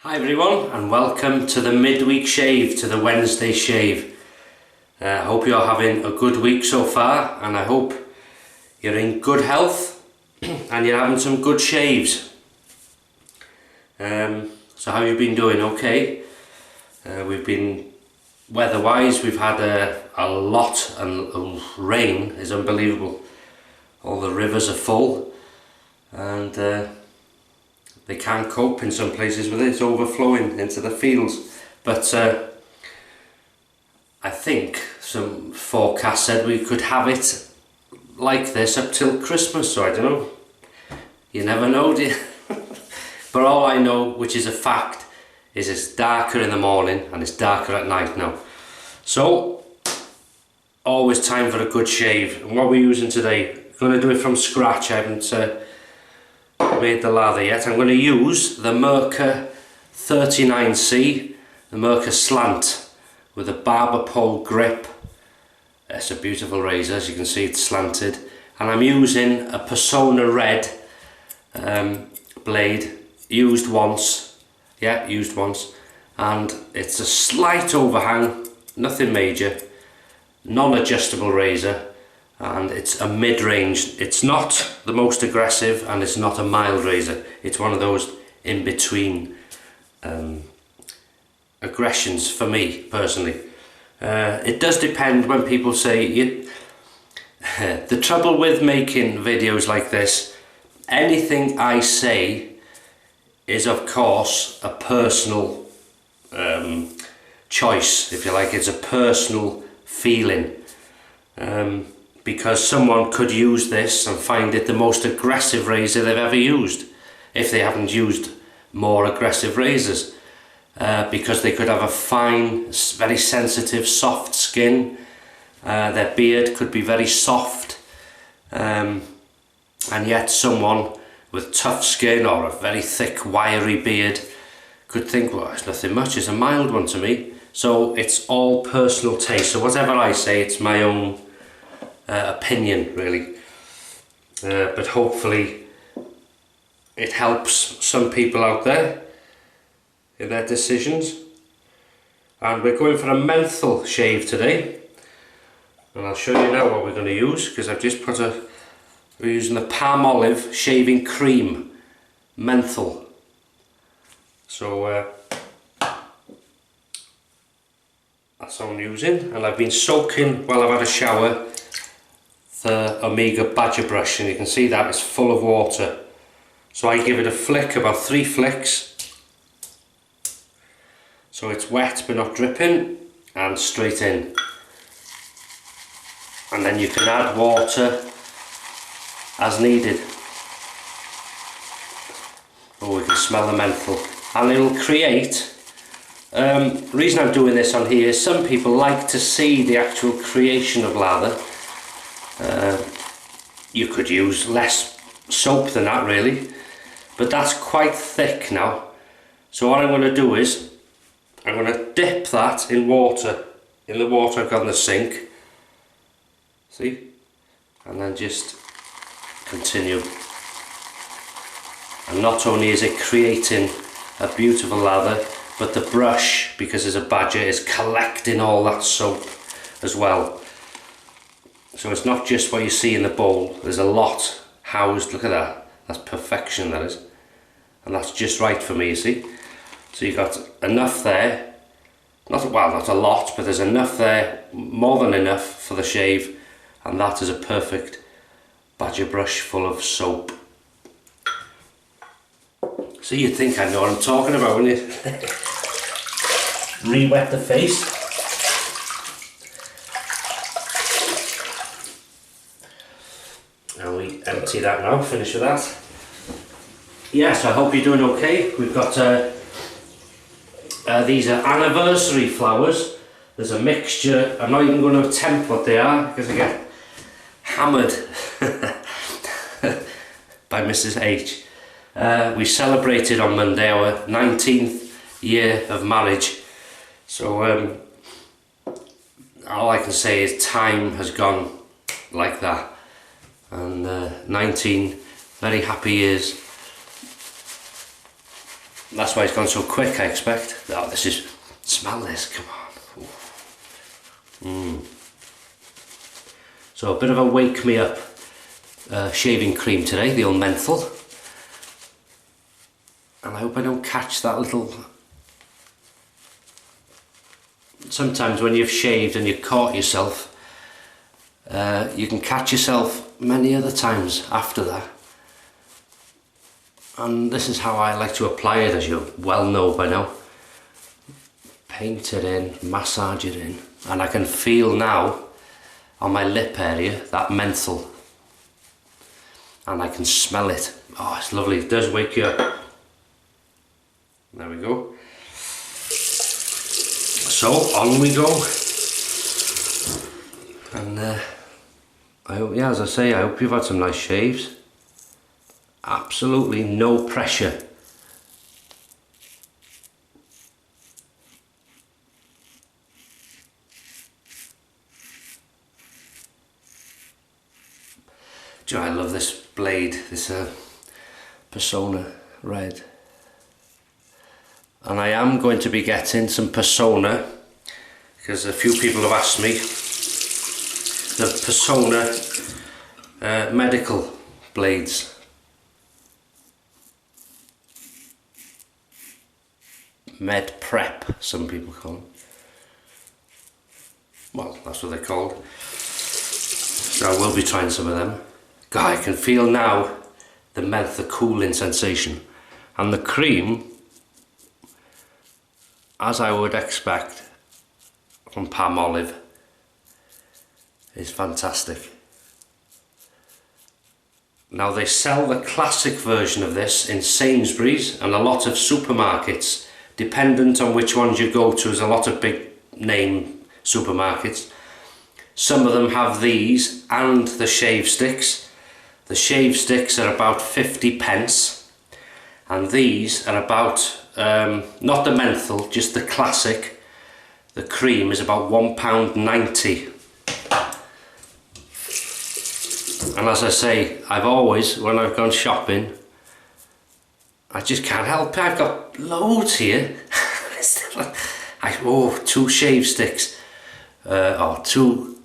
Hi everyone, and welcome to the midweek shave, to the Wednesday shave. I hope you're having a good week so far, and I hope you're in good health and you're having some good shaves. So how have you been doing? Okay. We've been, weather-wise, we've had a lot, and rain is unbelievable. All the rivers are full, and they can't cope in some places with it. It's overflowing into the fields. But I think some forecasts said we could have it like this up till Christmas, so I don't know. You never know, do you? But all I know, which is a fact, is it's darker in the morning and it's darker at night now. So, always time for a good shave. And what we're using today, I'm going to do it from scratch. I haven't made the lather yet. I'm going to use the Merkur 39c, the Merkur Slant, with a barber pole grip. It's a beautiful razor, as you can see it's slanted, and I'm using a Personna red blade, used once, and it's a slight overhang, nothing major, non-adjustable razor. And it's a mid-range. It's not the most aggressive and it's not a mild razor. It's one of those in between aggressions for me personally. It does depend when people say the trouble with making videos like this, anything I say is of course a personal choice, if you like. It's a personal feeling. Because someone could use this and find it the most aggressive razor they've ever used if they haven't used more aggressive razors, because they could have a fine, very sensitive, soft skin. Their beard could be very soft, and yet someone with tough skin or a very thick, wiry beard could think, well, it's nothing much, it's a mild one to me. So it's all personal taste. So whatever I say, it's my own opinion, really, but hopefully it helps some people out there in their decisions. And we're going for a menthol shave today, and I'll show you now what we're going to use, because I've just we're using the Palmolive shaving cream menthol. So that's what I'm using, and I've been soaking while I've had a shower the Omega Badger brush, and you can see that it's full of water. So I give it a flick, about 3 flicks, so it's wet but not dripping, and straight in. And then you can add water as needed. Oh, we can smell the menthol, and it'll create the reason I'm doing this on here is some people like to see the actual creation of lather. You could use less soap than that, really, but that's quite thick now. So what I'm going to do is I'm going to dip that in water, in the water I've got in the sink, see, and then just continue. And not only is it creating a beautiful lather, but the brush, because there's a badger, is collecting all that soap as well. So it's not just what you see in the bowl, there's a lot housed. Look at that, that's perfection, that is. And that's just right for me, you see. So you've got enough there, not a lot, but there's enough there, more than enough for the shave, and that is a perfect badger brush full of soap. So you'd think I know what I'm talking about when you re-wet the face. And we empty that now, finish with that. Yes, I hope you're doing okay. We've got these are anniversary flowers. There's a mixture. I'm not even going to attempt what they are because I get hammered by Mrs. H. We celebrated on Monday our 19th year of marriage. So all I can say is time has gone like that. And 19 very happy years. That's why it's gone so quick, I expect. Oh, this is, smell this, come on. So a bit of a wake me up shaving cream today, the old menthol. And I hope I don't catch that little... Sometimes when you've shaved and you've caught yourself, you can catch yourself many other times after that. And this is how I like to apply it, as you well know by now. Paint it in, massage it in, and I can feel now on my lip area that menthol, and I can smell it. Oh, it's lovely. It does wake you up. There we go. So on we go. And I hope, yeah, as I say, I hope you've had some nice shaves. Absolutely no pressure. Do you know, I love this blade, this Personna red. And I am going to be getting some Personna, because a few people have asked me, the Personna medical blades. Med Prep, some people call them. Well, that's what they're called. So I will be trying some of them. God, I can feel now the cooling sensation. And the cream, as I would expect from Palmolive, is fantastic. Now they sell the classic version of this in Sainsbury's and a lot of supermarkets. Dependent on which ones you go to, there's a lot of big name supermarkets. Some of them have these and the shave sticks. The shave sticks are about 50p, and these are about, not the menthol, just the classic. The cream is about £1.90. And as I say, I've always, when I've gone shopping, I just can't help it. I've got loads here. Two shave sticks, or two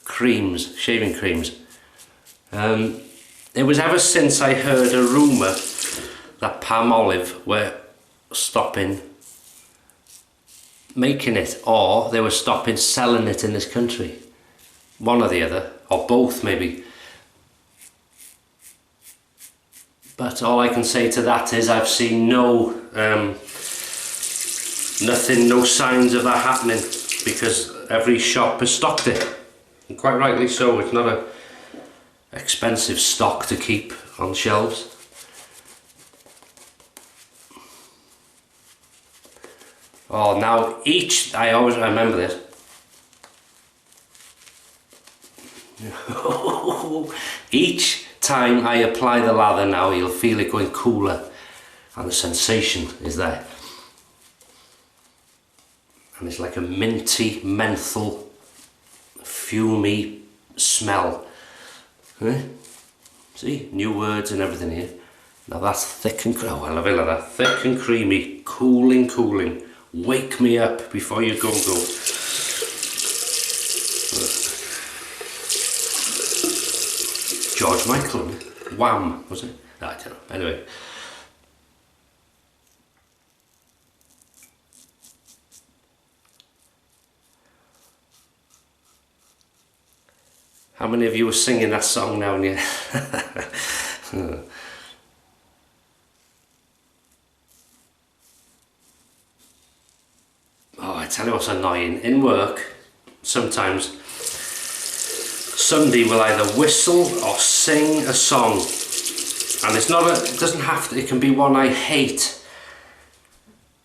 creams, shaving creams. It was ever since I heard a rumour that Palmolive were stopping making it, or they were stopping selling it in this country. One or the other, or both maybe. But all I can say to that is I've seen no nothing, no signs of that happening, because every shop has stocked it, and quite rightly so. It's not a expensive stock to keep on shelves. Oh, now each, I always remember this. Each time I apply the lather now, you'll feel it going cooler, and the sensation is there. And it's like a minty, menthol, fumey smell. See, new words and everything here. Now that's thick and, oh, I love it like that. Thick and creamy, cooling, cooling. Wake me up before you go. George Michael, Wham, was it? No, I don't know. Anyway. How many of you were singing that song now? And oh, I tell you what's annoying. In work, sometimes somebody will either whistle or sing a song, and it's not it doesn't have to, it can be one I hate.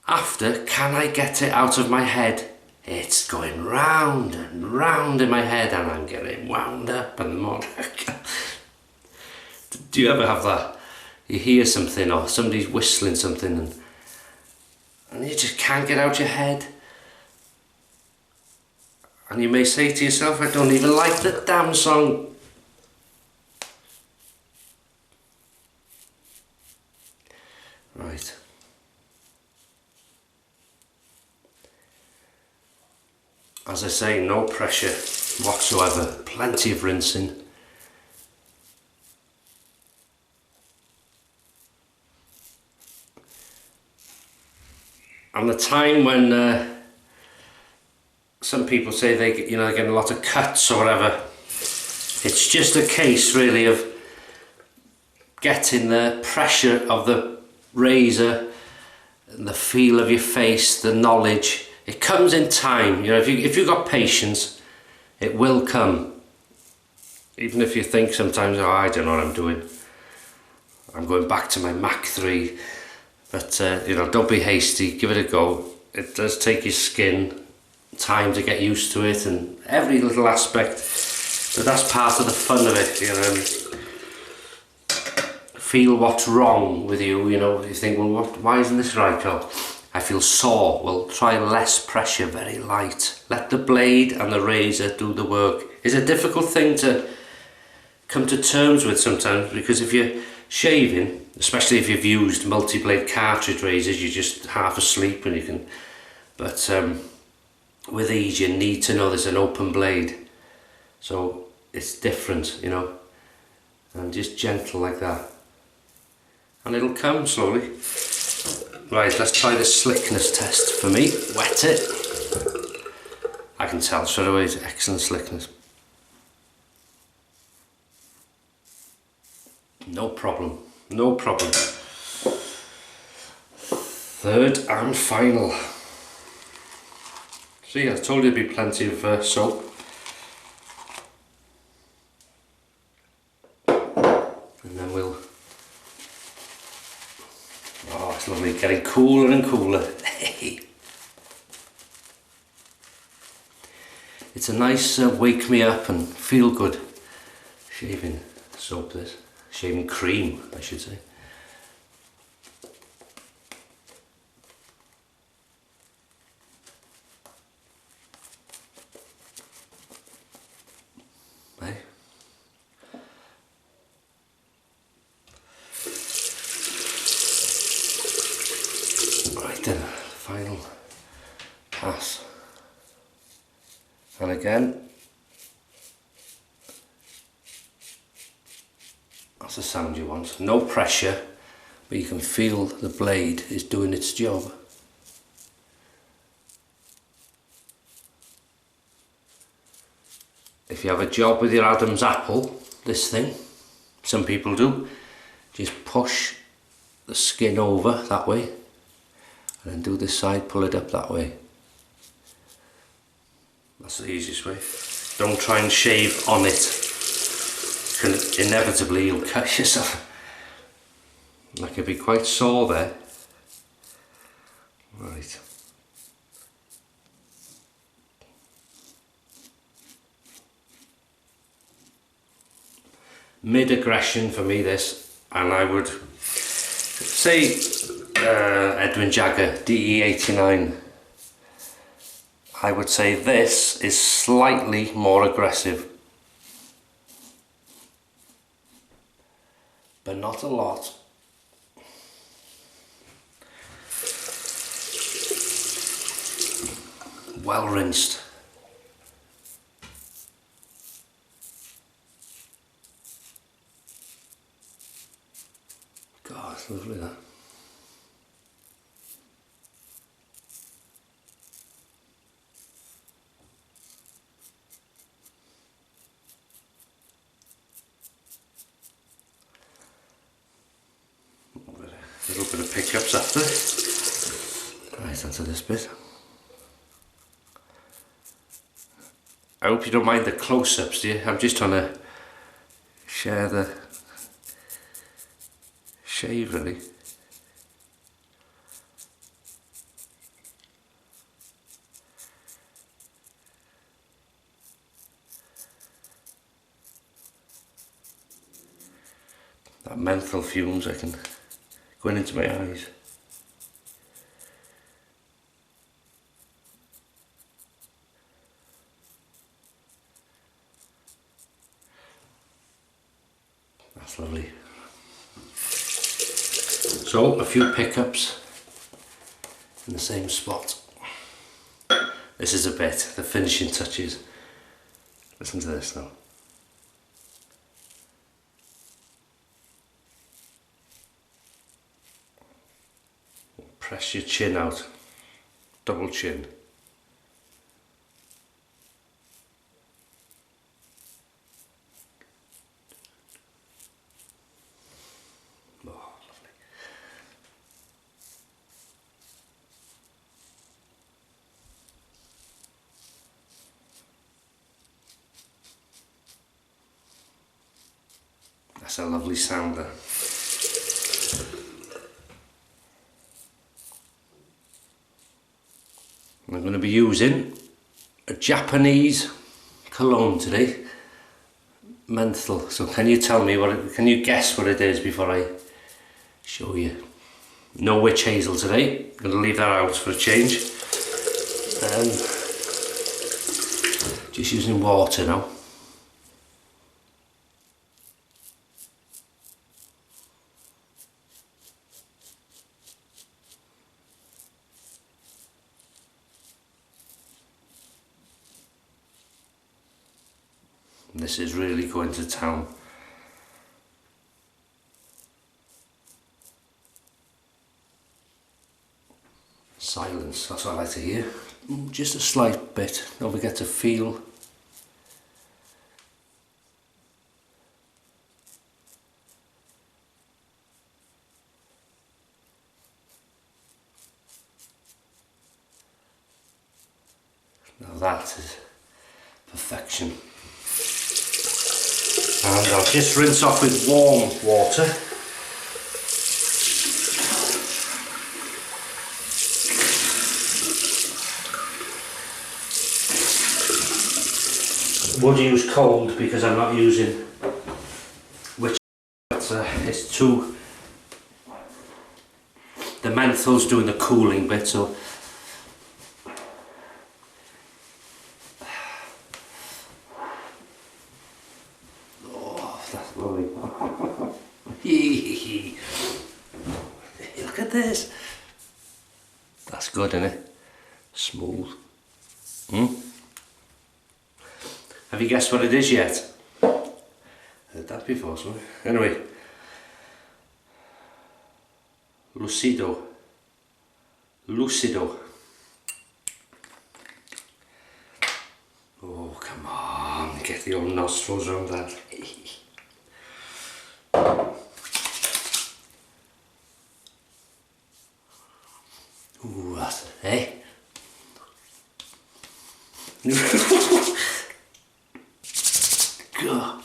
After, can I get it out of my head? It's going round and round in my head, and I'm getting wound up and more. Do you ever have that? You hear something or somebody's whistling something and you just can't get out your head. And you may say to yourself, I don't even like the damn song. Right. As I say, no pressure whatsoever, plenty of rinsing. And the time when some people say they they're getting a lot of cuts or whatever, it's just a case really of getting the pressure of the razor and the feel of your face, the knowledge. It comes in time, you know, if you've got patience, it will come. Even if you think sometimes, oh, I don't know what I'm doing, I'm going back to my Mach 3. But you know, don't be hasty, give it a go. It does take your skin time to get used to it and every little aspect, but that's part of the fun of it, you know. Feel what's wrong with you, you know. You think, well, why isn't this right? Oh, I feel sore. Well, try less pressure, very light. Let the blade and the razor do the work. It's a difficult thing to come to terms with sometimes, because if you're shaving, especially if you've used multi-blade cartridge razors, you're just half asleep and you can, but with these you need to know there's an open blade, so it's different, you know, and just gentle like that, and it'll come slowly. Right, let's try the slickness test for me. Wet it. I can tell straight away it's excellent slickness. No problem, no problem. Third and final. See, I told you there'd be plenty of soap. And then we'll... Oh, it's lovely, getting cooler and cooler. It's a nice wake me up and feel good shaving soap, this. Shaving cream, I should say. Hey. Right then, final pass. And again, that's the sound you want. No pressure, but you can feel the blade is doing its job. If you have a job with your Adam's apple, this thing, some people do, just push the skin over that way and then do this side, pull it up that way. That's the easiest way. Don't try and shave on it. Inevitably you'll cut yourself. That could be quite sore there. Right. Mid-aggression for me, this, and I would say Edwin Jagger DE89. I would say this is slightly more aggressive, but not a lot. Well rinsed. God, it's lovely that. A little bit of pickups after. Right, onto this bit. I hope you don't mind the close-ups, do you? I'm just trying to share the shave, really. That menthol fumes, I can going into my eyes. That's lovely. So a few pickups in the same spot. This is a bit, the finishing touches. Listen to this now. Press your chin out, double chin. Oh, lovely. That's a lovely sound there. I'm going to be using a Japanese cologne today, menthol. So can you tell me can you guess what it is before I show you? No witch hazel today. I'm going to leave that out for a change. Just using water now. This is really going to town. Silence, that's what I like to hear. Just a slight bit, don't forget to feel. Now that is perfection. And I'll just rinse off with warm water. Would use cold because I'm not using which it's too, the menthol's doing the cooling bit, so that's lovely. Look at this. That's good, isn't it? Smooth. Have you guessed what it is yet? Heard that before, so anyway. Lucido. Lucido. Oh, come on, get the old nostrils around that. Ooh, that's it, eh? God.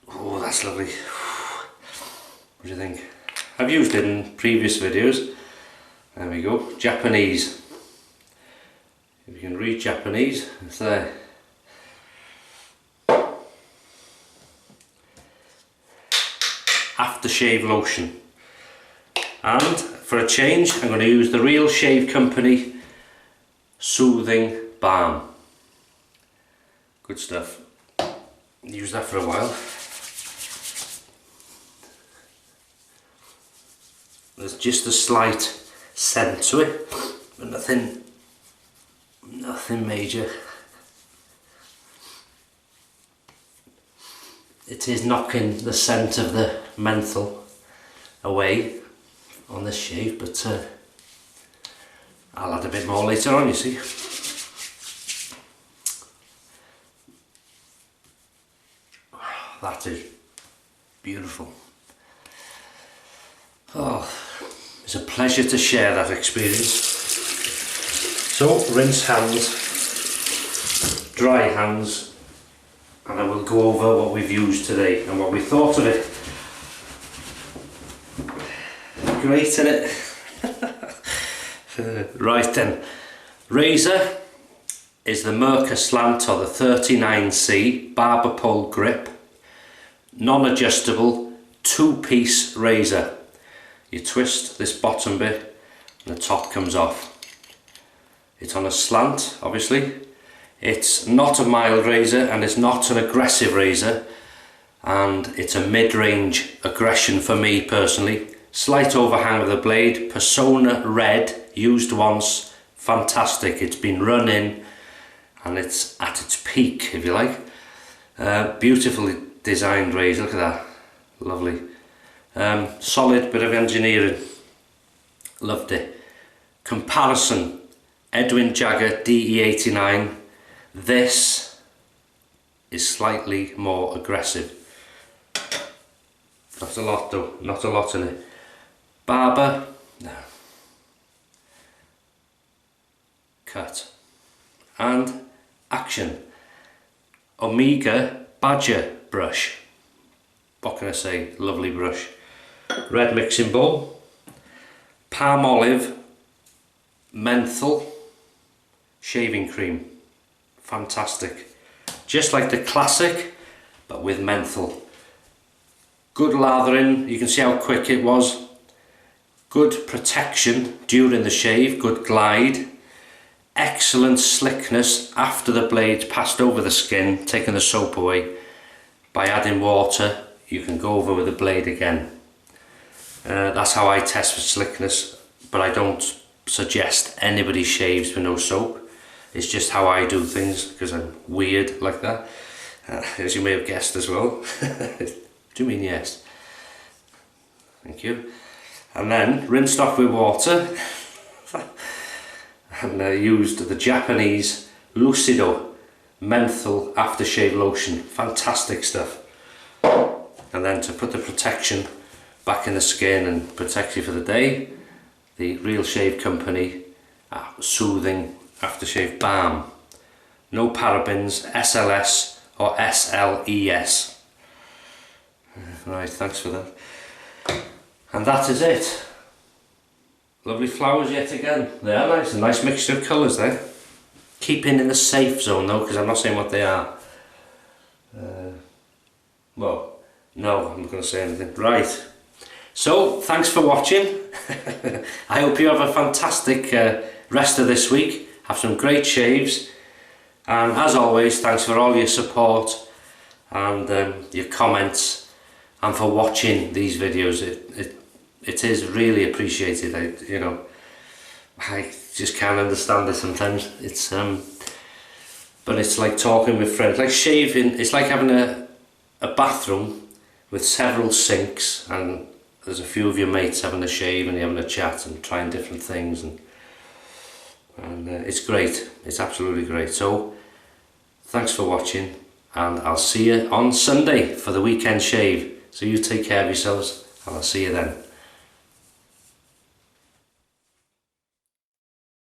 Oh, that's lovely. What do you think? I've used it in previous videos. There we go. Japanese. If you can read Japanese, it's there. Aftershave lotion. And for a change, I'm going to use the Real Shave Company Soothing Balm. Good stuff. Use that for a while. There's just a slight scent to it, but nothing major. It is knocking the scent of the menthol away on this shave, but I'll add a bit more later on, you see. That is beautiful. Oh, it's a pleasure to share that experience. So, rinse hands, dry hands, and I will go over what we've used today and what we thought of it. Great, isn't it? Right then, razor is the Merkur Slant or the 39c barber pole grip, non-adjustable 2-piece razor. You twist this bottom bit and the top comes off. It's on a slant, obviously. It's not a mild razor and it's not an aggressive razor. and it's a mid-range aggression for me personally. Slight overhang of the blade, Personna red, used once, fantastic. It's been run in and it's at its peak, if you like. Beautifully designed razor, look at that, lovely. Solid bit of engineering, loved it. Comparison, Edwin Jagger DE89. This is slightly more aggressive. Not a lot though, not a lot in it. Barber, no. Cut. And Action. Omega Badger brush. What can I say? Lovely brush. Red mixing bowl. Palmolive Menthol shaving cream. Fantastic. Just like the classic, but with menthol. Good lathering, you can see how quick it was. Good protection during the shave, good glide. Excellent slickness after the blades passed over the skin, taking the soap away. By adding water, you can go over with the blade again. That's how I test for slickness, but I don't suggest anybody shaves with no soap. It's just how I do things, because I'm weird like that, as you may have guessed as well. Do you mean yes? Thank you. And then rinsed off with water. And I used the Japanese Lucido Menthol Aftershave Lotion. Fantastic stuff. And then to put the protection back in the skin and protect you for the day, the Real Shave Company Soothing Aftershave Balm. No parabens, SLS or SLES. Right, thanks for that. And that is it. Lovely flowers yet again. They are nice, a nice mixture of colours there. Keeping in the safe zone though, because I'm not saying what they are. Well, no, I'm not going to say anything. Right. So, thanks for watching. I hope you have a fantastic rest of this week. Have some great shaves. And as always, thanks for all your support and your comments and for watching these videos. It is really appreciated. I just can't understand it sometimes. It's but it's like talking with friends, like shaving. It's like having a bathroom with several sinks, and there's a few of your mates having a shave and you're having a chat and trying different things, and it's great. It's absolutely great. So thanks for watching, and I'll see you on Sunday for the weekend shave. So you take care of yourselves, and I'll see you then.